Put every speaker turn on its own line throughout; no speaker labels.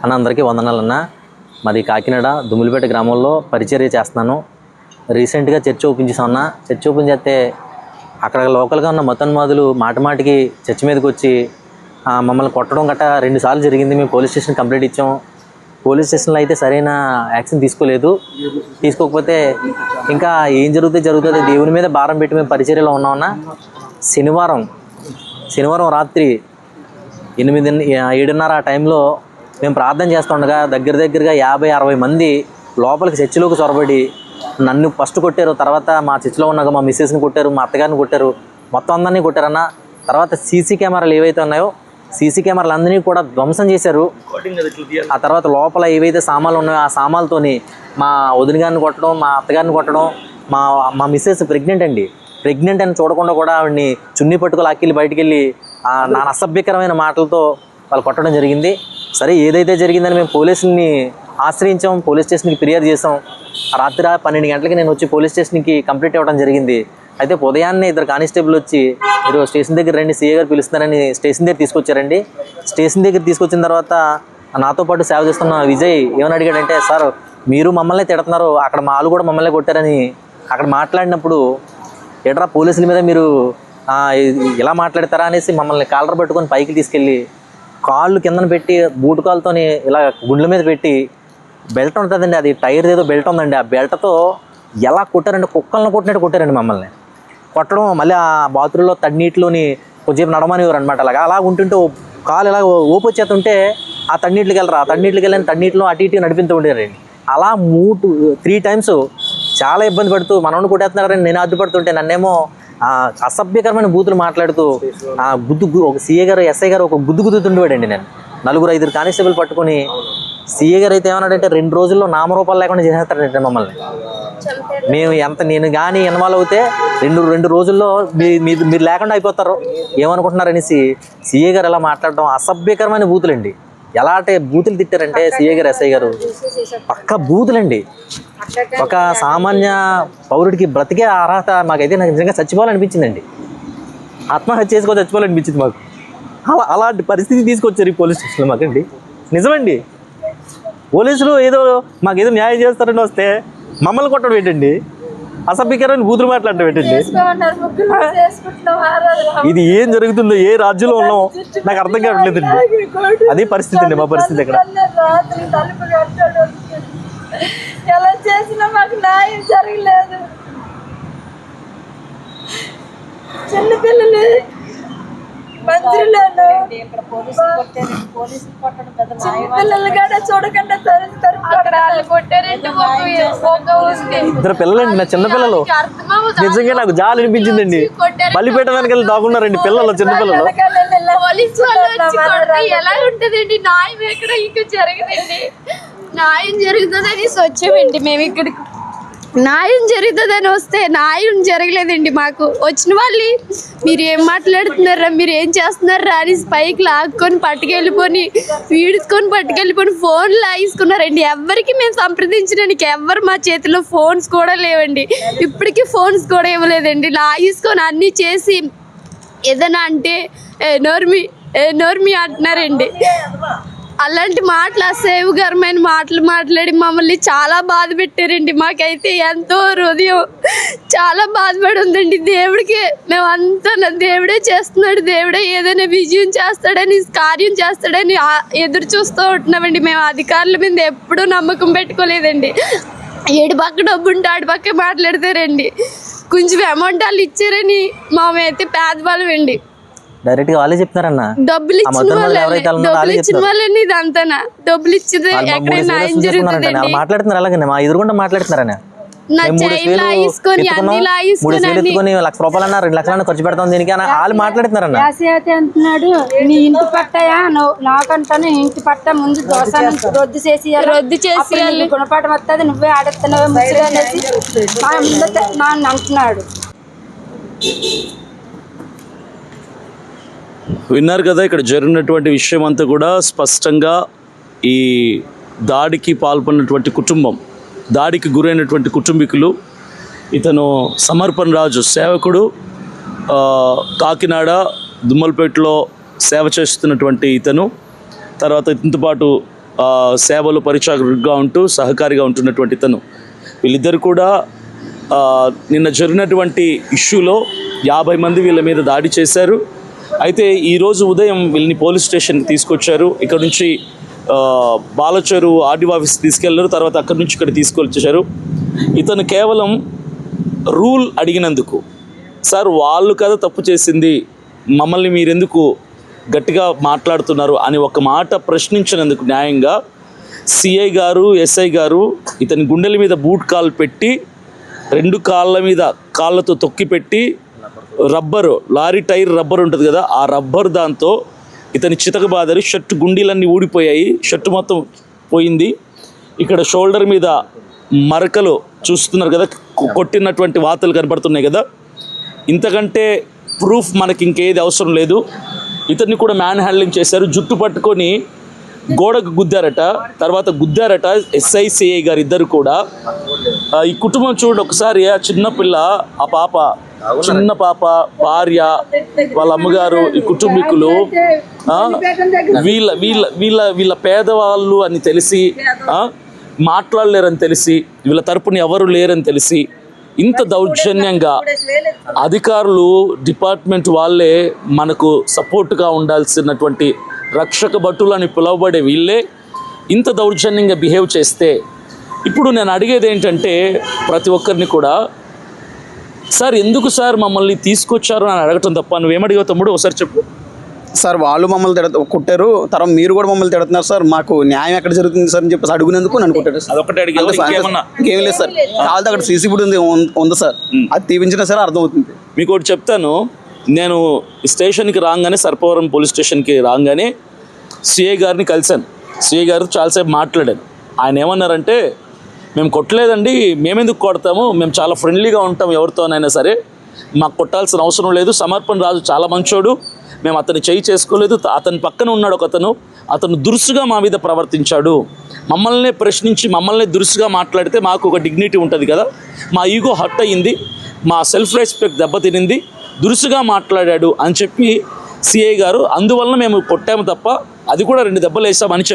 అన్న అందరికీ వందనాలన్న. మాది కాకినాడ దుమ్ములపేట గ్రామంలో పరిచర్య చేస్తున్నాను. రీసెంట్గా చర్చ్ ఓపెన్ చేసామన్న. చర్చ్ ఓపెన్ చేస్తే అక్కడ లోకల్గా ఉన్న మతోన్మాదులు మాటికి చర్చ్ మీదకి వచ్చి మమ్మల్ని కొట్టడం గట్రా 2 సార్లు జరిగింది. మేము పోలీస్ స్టేషన్ కంప్లైంట్ ఇచ్చాం. పోలీస్ స్టేషన్లో అయితే సరైన యాక్షన్ తీసుకోకపోతే ఇంకా ఏం జరుగుతుంది దేవుని మీద భారం పెట్టి మేము పరిచర్యలో ఉన్నామన్న. శనివారం రాత్రి 7:30 ఆ టైంలో మేము ప్రార్థన చేస్తుండగా దగ్గరగా 50-60 మంది లోపలికి చర్చిలోకి చొరబడి నన్ను ఫస్ట్ కొట్టారు. తర్వాత మా చర్చిలో ఉన్నాక మా మిస్సెస్ని కొట్టారు, మా అత్తగారిని కొట్టారు, మొత్తం అందరినీ కొట్టారన్న. తర్వాత సీసీ కెమెరాలు ఏవైతే ఉన్నాయో సీసీ కెమెరాలు అందరినీ కూడా ధ్వంసం చేశారు. ఆ తర్వాత లోపల ఏవైతే సామాన్లు ఉన్నాయో ఆ సామాన్లతోని మా వదిన గారిని కొట్టడం, మా అత్తగారిని కొట్టడం, మా మిస్సెస్ ప్రెగ్నెంట్ అని చూడకుండా కూడా ఆవిడ్ని చున్నీ పట్టుకు లాక్కెళ్ళి బయటికి వెళ్ళి నా అసభ్యకరమైన మాటలతో వాళ్ళు కొట్టడం జరిగింది. సరే ఏదైతే జరిగిందని మేము పోలీసుల్ని ఆశ్రయించాం, పోలీస్ స్టేషన్కి ఫిర్యాదు చేసాం. రాత్రి 12 గంటలకి నేను వచ్చి పోలీస్ స్టేషన్కి కంప్లీట్ ఇవ్వడం జరిగింది. అయితే ఉదయాన్నే 2 కానిస్టేబుల్ వచ్చి మీరు స్టేషన్ దగ్గర రండి, సీఏ గారు పిలుస్తున్నారని స్టేషన్ దగ్గర తీసుకొచ్చారండి. స్టేషన్ దగ్గర తీసుకొచ్చిన తర్వాత నాతో పాటు సేవ చేస్తున్న విజయ్ ఏమని అడిగాడంటే, సార్ మీరు మమ్మల్ని తిడుతున్నారు, అక్కడ మా వాళ్ళు కూడా మమ్మల్ని కొట్టారని అక్కడ మాట్లాడినప్పుడు ఎట్రా పోలీసుల మీద మీరు ఇలా మాట్లాడతారా అనేసి మమ్మల్ని కాలర్ పట్టుకొని పైకి తీసుకెళ్ళి కాళ్ళు కిందన పెట్టి బూటు కాళ్ళతోని ఇలా గుండెల మీద పెట్టి బెల్ట్ ఉంటుందండి, అది టైర్ ఏదో బెల్ట్ ఉందండి, ఆ బెల్ట్తో ఎలా కొట్టారంటే కుక్కలను కొట్టినట్టు కొట్టారండి మమ్మల్ని. కొట్టడం మళ్ళీ ఆ బాత్రూంలో తడినీటిలోని కొద్దిసేపు నడమనివారు అనమాట. అలా ఉంటుంటే కాలు ఇలా ఓపు వచ్చేస్తుంటే ఆ తడినీటికి వెళ్ళరు, ఆ తడినీటికి వెళ్ళని తడినీటిలో అటు ఇటు నడిపిస్తూ ఉండేరండి. అలా 3 టైమ్స్ చాలా ఇబ్బంది పడుతూ మనల్ని కొట్టేస్తున్నారని నేను అడ్డుపడుతుంటే నన్నేమో అసభ్యకరమైన బూతులు మాట్లాడుతూ ఒక సీఏ గారు ఎస్ఐ గారు ఒక గుద్దుతుండేవాడండి. నేను 4-5 కానిస్టేబుల్ పట్టుకొని సీఏ గారు అయితే ఏమన్నాడంటే 2 రోజుల్లో నామరూపాలు లేకుండా చేసేస్తారంటే మమ్మల్ని. నేను కానీ ఇన్వాల్వ్ అవుతే 2 రోజుల్లో మీరు లేకుండా అయిపోతారు ఏమనుకుంటున్నారు అనేసి సీఏ గారు ఎలా మాట్లాడడం అసభ్యకరమైన బూతులండి. ఎలా అంటే బూతులు తిట్టారంటే సీఏ గారు ఎస్ఐ గారు పక్క బూతులండి. ఒక సామాన్య పౌరుడికి బ్రతికే అర్హత మాకైతే నాకు నిజంగా చచ్చిపోవాలనిపించిందండి. ఆత్మహత్య చేసుకొని చచ్చిపోవాలనిపించింది మాకు. అలాంటి పరిస్థితి తీసుకొచ్చారు ఈ పోలీస్ స్టేషన్లో మాకండి. నిజమండి, పోలీసులు మాకేదో న్యాయం చేస్తారని వస్తే మమ్మల్ని కొట్టడం ఏంటండి, అసభ్యకరమైన బూతులు మాట్లాడటం ఏంటండి. ఇది ఏం జరుగుతుందో, ఏ రాజ్యంలో ఉన్నామో నాకు అర్థం కావట్లేదండి. అదే పరిస్థితి అండి మా పరిస్థితి. అక్కడ
ఎలా చేసినా మాకు న్యాయం జరగలేదు. చిన్నపిల్లలు చిన్నపిల్లలు కూడా చూడకుండా
2 పిల్లలండి, నా చిన్న పిల్లలు. నిజంగా నాకు జాలి అనిపించిందండి. బలిపేట వెనకాల దాగున్నారండి పిల్లలు, చిన్నపిల్లలు.
ఎలా ఉంటదండి న్యాయం ఎక్కడ ఇంకా జరగదండి. న్యాయం జరుగుతుందని వచ్చామండి మేము ఇక్కడికి. న్యాయం జరుగుతుందని వస్తే న్యాయం జరగలేదండి మాకు. వచ్చిన వాళ్ళు మీరు ఏం మాట్లాడుతున్నారా, మీరు ఏం చేస్తున్నారా అని పైకి లాక్కొని పట్టుకెళ్ళిపోయి పట్టుకెళ్ళిపోయి ఫోన్లు లాగేసుకున్నారండి. ఎవరికి మేము సంప్రదించడానికి ఎవరు మా చేతిలో ఫోన్స్ కూడా లేవండి. ఇప్పటికీ ఫోన్స్ కూడా ఇవ్వలేదండి. లాగేసుకొని అన్నీ చేసి ఏదైనా అంటే నోర్మి అంటున్నారండి. అలాంటి మాటలు అసేవకరమైన మాటలు మాట్లాడి మమ్మల్ని చాలా బాధ పెట్టారండి. మాకైతే ఎంతో హృదయం చాలా బాధపడి ఉందండి. దేవుడికి మేమంతా దేవుడే చేస్తున్నాడు, దేవుడే ఏదైనా విజయం చేస్తాడని కార్యం చేస్తాడని ఎదురు చూస్తూ ఉంటున్నామండి. మేము అధికారుల మీద ఎప్పుడూ నమ్మకం పెట్టుకోలేదండి. ఏడు పక్క డబ్బు ఉంటే ఆడి పక్క మాట్లాడతారండి. కొంచెం అమౌంట్ వాళ్ళు ఇచ్చారని మేమైతే పేదవాళ్ళం అండి.
డైరెక్ట్ గా వాళ్ళే చెప్తారన్న,
డబ్బులు ఇచ్చిన వాళ్ళని ఇదంతా డబ్బులు ఇచ్చేది ఎక్కడైనా
మాట్లాడుతున్నారు. అలాగే మా ఎదురుకుండా మాట్లాడుతున్నారన్న. 3,000 ఎత్తుకొని 1,00,000 రూపాయలు అన్న 2 లక్షలు ఖర్చు పెడతాం దీనికి అని వాళ్ళు మాట్లాడుతున్నారన్న.
అంటున్నాడు, నీ ఇంటి పట్టయా నాకంటాను, ఇంటి పట్ట ముందు దోశ రద్దు చేసి గుణపాఠం వస్తుంది, నువ్వే ఆడుతున్నావే ముసుగు అనేసి అంటున్నాడు.
విన్నారు కదా, ఇక్కడ జరిగినటువంటి విషయం అంతా కూడా స్పష్టంగా ఈ దాడికి పాల్పడినటువంటి కుటుంబం, దాడికి గురైనటువంటి కుటుంబీకులు, ఇతను సమర్పణ రాజు సేవకుడు, కాకినాడ దుమ్మలపేటలో సేవ చేస్తున్నటువంటి ఇతను, తర్వాత ఇతనితో పాటు సేవలు పరిచారకుడిగా ఉంటూ సహకారిగా ఉంటున్నటువంటి ఇతను. వీళ్ళిద్దరు కూడా నిన్న జరిగినటువంటి ఇష్యూలో 50 మంది వీళ్ళ మీద దాడి చేశారు. అయితే ఈరోజు ఉదయం వీళ్ళని పోలీస్ స్టేషన్కి తీసుకొచ్చారు. ఇక్కడ నుంచి బాలచెరు ఆర్డీఓ ఆఫీస్ తీసుకెళ్లారు. తర్వాత అక్కడి నుంచి ఇక్కడ తీసుకొచ్చారు. ఇతను కేవలం రూల్ అడిగినందుకు, సార్ వాళ్ళు కదా తప్పు చేసింది, మమ్మల్ని మీరెందుకు గట్టిగా మాట్లాడుతున్నారు అని ఒక మాట ప్రశ్నించినందుకు న్యాయంగా సిఐ గారు, ఎస్ఐ గారు ఇతని గుండెల మీద బూట్ కాల్ పెట్టి 2 కాళ్ళ మీద కాళ్ళతో తొక్కి పెట్టి రబ్బరు, లారీ టైర్ రబ్బర్ ఉంటుంది కదా, ఆ రబ్బర్ దాంతో ఇతని చితకబాదారు. షర్టు గుండీలన్నీ ఊడిపోయాయి, షర్టు మొత్తం పోయింది. ఇక్కడ షోల్డర్ మీద మరకలు చూస్తున్నారు కదా, కొట్టినటువంటి వాతలు కనపడుతున్నాయి కదా. ఇంతకంటే ప్రూఫ్ మనకి ఇంకేది అవసరం లేదు. ఇతన్ని కూడా మ్యాన్ హ్యాండ్లింగ్ చేశారు. జుట్టు పట్టుకొని గోడకు గుద్దారట, తర్వాత గుద్దారట ఎస్ఐ సిఐ గారు ఇద్దరు కూడా. ఈ కుటుంబం చూడండి ఒకసారి, ఆ చిన్నపిల్ల, ఆ పాప, చిన్న పాప, భార్య, వాళ్ళ అమ్మగారు, ఈ కుటుంబీకులు వీళ్ళ వీళ్ళ వీళ్ళ వీళ్ళ పేదవాళ్ళు అని తెలిసి, మాట్లాడలేరని తెలిసి, వీళ్ళ తరపున ఎవరు లేరని తెలిసి ఇంత దౌర్జన్యంగా అధికారులు, డిపార్ట్మెంట్ వాళ్ళే మనకు సపోర్ట్గా ఉండాల్సినటువంటి రక్షక భటులు అని పిలువబడే వీళ్ళే ఇంత దౌర్జన్యంగా బిహేవ్ చేస్తే, ఇప్పుడు నేను అడిగేది ఏంటంటే ప్రతి ఒక్కరిని కూడా, సార్ ఎందుకు సార్ మమ్మల్ని తీసుకొచ్చారు అని అడగటం తప్ప నువ్వేమడిగావు తమ్ముడు ఒకసారి చెప్పు.
సార్ వాళ్ళు మమ్మల్ని కొట్టారు, తర్వాత మీరు కూడా మమ్మల్ని తిడుతున్నారు సార్, మాకు న్యాయం ఎక్కడ జరుగుతుంది సార్ అని చెప్పేసి అడుగునేందుకు నన్ను కొట్టారు సార్.
అదొకటి అడిగావు, ఇంకేమన్నా?
ఇంకేం లేదు సార్. కావాలి అక్కడ సీసీ ఫుడ్ ఉంది సార్, అది తీపించినా సరే అర్థమవుతుంది.
మీకు ఒకటి చెప్తాను, నేను స్టేషన్కి రాగానే, సర్పవరం పోలీస్ స్టేషన్కి రాగానే సిఐ గారిని కలిశాను. సిఐ గారు చాలాసేపు మాట్లాడాను. ఆయన ఏమన్నారంటే, మేము కొట్టలేదండి, మేమెందుకు కొడతాము, మేము చాలా ఫ్రెండ్లీగా ఉంటాం ఎవరితోనైనా సరే, మాకు కొట్టాల్సిన అవసరం లేదు, సమర్పణ రాజు చాలా మంచోడు, మేము అతన్ని చేయి చేసుకోలేదు, అతని పక్కన ఉన్నాడు ఒక అతను దురుసుగా మా మీద ప్రవర్తించాడు, మమ్మల్ని ప్రశ్నించి మమ్మల్ని దురుసుగా మాట్లాడితే మాకు ఒక డిగ్నిటీ ఉంటుంది కదా, మా ఈగో హర్ట్ అయ్యింది, మా సెల్ఫ్ రెస్పెక్ట్ దెబ్బతినింది, దురుసుగా మాట్లాడాడు అని చెప్పి సిఐ గారు, అందువలన మేము కొట్టాము తప్ప అది కూడా 2 దెబ్బలు వేసామని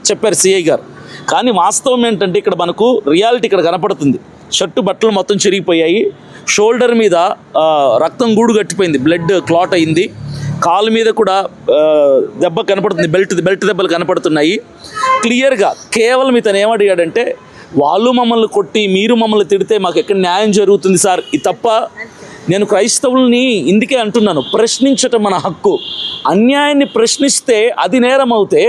చెప్పారు సిఐ గారు. కానీ వాస్తవం ఏంటంటే ఇక్కడ మనకు రియాలిటీ ఇక్కడ కనపడుతుంది. షర్టు బట్టలు మొత్తం చిరిగిపోయాయి, షోల్డర్ మీద రక్తం గూడు కట్టిపోయింది, బ్లడ్ క్లాట్ అయింది, కాలు మీద కూడా దెబ్బ కనపడుతుంది, బెల్ట్ దెబ్బలు కనపడుతున్నాయి క్లియర్గా. కేవలం ఇతను ఏమడిగాడంటే, వాళ్ళు మమ్మల్ని కొట్టి మీరు మమ్మల్ని తిడితే మాకు ఎక్కడ న్యాయం జరుగుతుంది సార్, ఇది తప్ప. నేను క్రైస్తవుల్ని ఇందుకే అంటున్నాను, ప్రశ్నించటం మన హక్కు. అన్యాయాన్ని ప్రశ్నిస్తే అది నేరం అవుతే,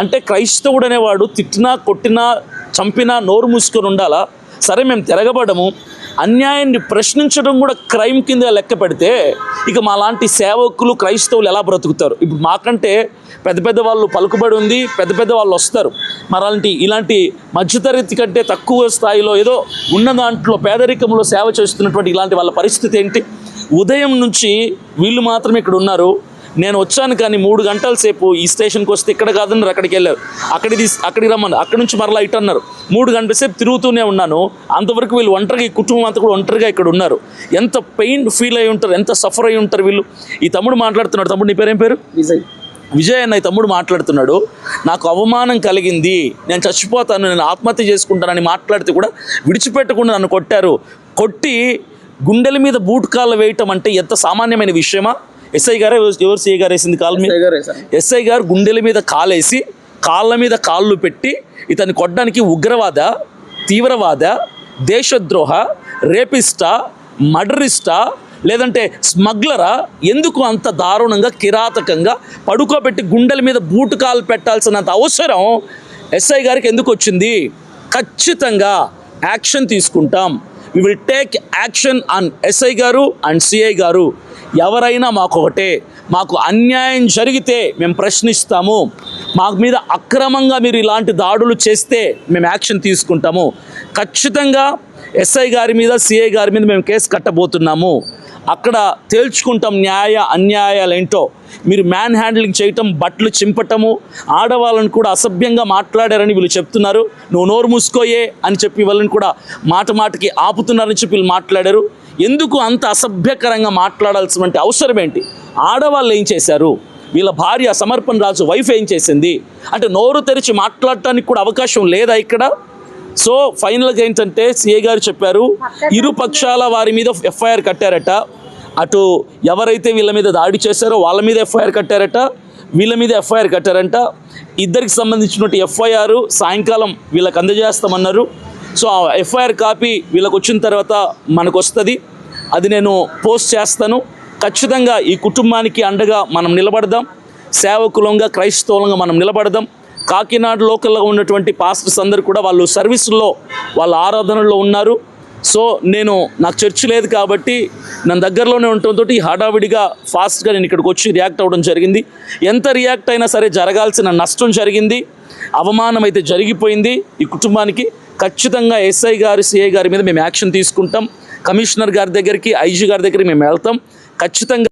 అంటే క్రైస్తవుడు అనేవాడు తిట్టినా, కొట్టినా, చంపినా నోరు మూసుకొని ఉండాలా? సరే మేము తిరగబడము, అన్యాయాన్ని ప్రశ్నించడం కూడా క్రైమ్ కింద లెక్క పెడితే ఇక మా లాంటి సేవకులు క్రైస్తవులు ఎలా బ్రతుకుతారు? ఇప్పుడు మాకంటే పెద్ద వాళ్ళు పలుకుబడి ఉంది, పెద్ద వాళ్ళు వస్తారు. మరి ఇలాంటి మధ్యతరగతి కంటే తక్కువ స్థాయిలో ఏదో ఉన్న దాంట్లో పేదరికంలో సేవ చేస్తున్నటువంటి ఇలాంటి వాళ్ళ పరిస్థితి ఏంటి? ఉదయం నుంచి వీళ్ళు మాత్రమే ఇక్కడ ఉన్నారు. నేను వచ్చాను కానీ 3 గంటల సేపు ఈ స్టేషన్కి వస్తే ఇక్కడ కాదన్నారు, అక్కడికి వెళ్ళారు, అక్కడికి రమ్మన్నారు, అక్కడి నుంచి మరలా ఇటు అన్నారు. 3 గంటల సేపు తిరుగుతూనే ఉన్నాను. అంతవరకు వీళ్ళు ఒంటరిగా, ఈ కుటుంబం అంతా కూడా ఒంటరిగా ఇక్కడ ఉన్నారు. ఎంత పెయిన్ ఫీల్ అయి ఉంటారు, ఎంత సఫర్ అయి ఉంటారు వీళ్ళు. ఈ తమ్ముడు మాట్లాడుతున్నాడు, తమ్ముడు నీ పేరేం పేరు? విజయ్ అన్న. ఈ తమ్ముడు మాట్లాడుతున్నాడు, నాకు అవమానం కలిగింది, నేను చచ్చిపోతాను, నేను ఆత్మహత్య చేసుకుంటానని మాట్లాడితే కూడా విడిచిపెట్టకుండా నన్ను కొట్టి గుండెల మీద బూట్ కాళ్ళు వేయటం అంటే ఎంత సామాన్యమైన విషయమా? ఎస్ఐ గారే, ఎవరు సిఐ గారు వేసింది కాలు మీద? ఎస్ఐ గారు గుండెల మీద కాలేసి కాళ్ళ మీద కాళ్ళు పెట్టి ఇతన్ని కొట్టడానికి ఉగ్రవాద, తీవ్రవాద, దేశద్రోహ, రేపిస్టా, మర్డరిస్టా, లేదంటే స్మగ్లరా? ఎందుకు అంత దారుణంగా, కిరాతకంగా పడుకోబెట్టి గుండెల మీద బూటు కాలు పెట్టాల్సినంత అవసరం ఎస్ఐ గారికి ఎందుకు వచ్చింది? ఖచ్చితంగా యాక్షన్ తీసుకుంటాం. We will take action on SI గారు అండ్ సిఐ గారు. ఎవరైనా మాకు ఒకటే, మాకు అన్యాయం జరిగితే మేము ప్రశ్నిస్తాము, మాకు మీద అక్రమంగా మీరు ఇలాంటి దాడులు చేస్తే మేము యాక్షన్ తీసుకుంటాము. ఖచ్చితంగా ఎస్ఐ గారి మీద, సిఐ గారి మీద మేము కేసు కట్టబోతున్నాము. అక్కడ తేల్చుకుంటాం న్యాయ అన్యాయాలు ఏంటో. మీరు మ్యాన్ హ్యాండ్లింగ్ చేయటం, బట్టలు చింపటము, ఆడవాళ్ళని కూడా అసభ్యంగా మాట్లాడారని వీళ్ళు చెప్తున్నారు. నువ్వు నోరు మూసుకోయే అని చెప్పి వాళ్ళని కూడా మాటకి ఆపుతున్నారని చెప్పి వీళ్ళు మాట్లాడారు. ఎందుకు అంత అసభ్యకరంగా మాట్లాడాల్సినటువంటి అవసరం ఏంటి? ఆడవాళ్ళు ఏం చేశారు? వీళ్ళ భార్య సమర్పణ రాజు వైఫ్ ఏం చేసింది అంటే నోరు తెరిచి మాట్లాడటానికి కూడా అవకాశం లేదా ఇక్కడ? సో ఫైనల్గా ఏంటంటే సిఐ గారు చెప్పారు, ఇరు పక్షాల వారి మీద ఎఫ్ఐఆర్ కట్టారట. అటు ఎవరైతే వీళ్ళ మీద దాడి చేశారో వాళ్ళ మీద ఎఫ్ఐఆర్ కట్టారట, వీళ్ళ మీద ఎఫ్ఐఆర్ కట్టారంట. ఇద్దరికి సంబంధించినటువంటి ఎఫ్ఐఆర్ సాయంకాలం వీళ్ళకి అందజేస్తామన్నారు. సో ఆ ఎఫ్ఐఆర్ కాపీ వీళ్ళకి వచ్చిన తర్వాత మనకు వస్తుంది, అది నేను పోస్ట్ చేస్తాను. ఖచ్చితంగా ఈ కుటుంబానికి అండగా మనం నిలబడదాం, సేవకులంగా క్రైస్తవులంగా మనం నిలబడదాం. కాకినాడ లోకల్లో ఉన్నటువంటి పాస్టర్స్ అందరూ కూడా వాళ్ళు సర్వీసుల్లో వాళ్ళ ఆరాధనలో ఉన్నారు. సో నాకు చర్చ్ లేదు కాబట్టి నన్ను దగ్గరలోనే ఉండటంతో హడావిడిగా ఫాస్ట్గా నేను ఇక్కడికి వచ్చి రియాక్ట్ అవ్వడం జరిగింది. ఎంత రియాక్ట్ అయినా సరే జరగాల్సిన నష్టం జరిగింది, అవమానం అయితే జరిగిపోయింది ఈ కుటుంబానికి. ఖచ్చితంగా ఎస్ఐ గారు సిఐ గారి మీద మేము యాక్షన్ తీసుకుంటాం. కమిషనర్ గారి దగ్గరికి, ఐజీ గారి దగ్గరికి మేము వెళ్తాం ఖచ్చితంగా.